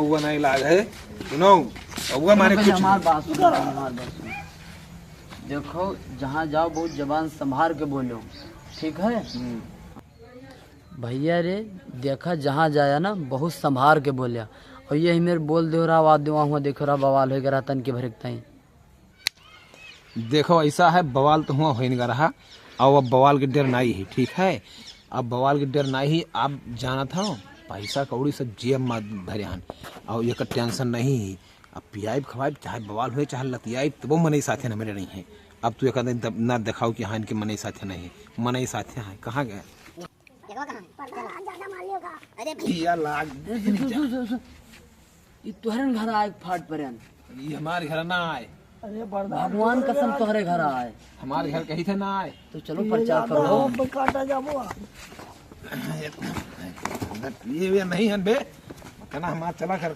हुआ नहीं लाग है सुनो हुआ माने कुछ देखो जहाँ जाओ बहुत जबान संभाल के बोलो ठीक है भैया रे देखा जहाँ जाया ना बहुत संभाल के बोलिया और यही मेरे बोल दे रहा आवाज दुआ हुआ देखो रहा बवाल हो गया तन के भरकता ही देखो ऐसा है बवाल तो हुआ हो नहीं रहा और अब बवाल की डर नहीं है ठीक है अब बवाल की डर नहीं आप जाना था पैसा कौड़ी सब जेब में भरे हन और ये टेंशन नहीं है अब पियाब खवाब चाहे बवाल हो चाहे लतियाब तो वो मन साथे न मेरे नहीं है अब तू एक ना दिखाओ कि हाँ इनके मन साथे नहीं है मन साथे हैं कहाँ गए तुहरे घर आए फाट पर ये हमारे घर ना आए अरे भगवान कसम तुम्हारे घर आए हमारे घर कहीं थे ना आए तो चलो प्रचार करो ये नहीं है बे कहना हमारा चला कर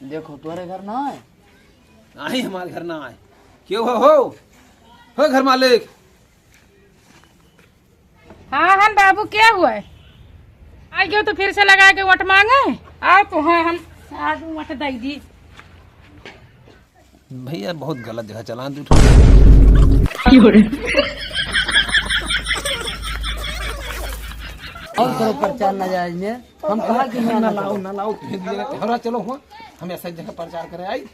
देखो तुम्हारे घर ना आए नहीं हमारे घर ना आए क्यों हो घर मालिक हाँ हाँ बाबू क्या हुआ है आ गए तो फिर से लगा के वोट मांगे आ तो हाँ हम आज वोट दे दी भैया बहुत गलत जगह चला तू और करो प्रचार न जाए हम कहा कि ना लाओ चलो हुआ हम ऐसा जगह प्रचार करे आई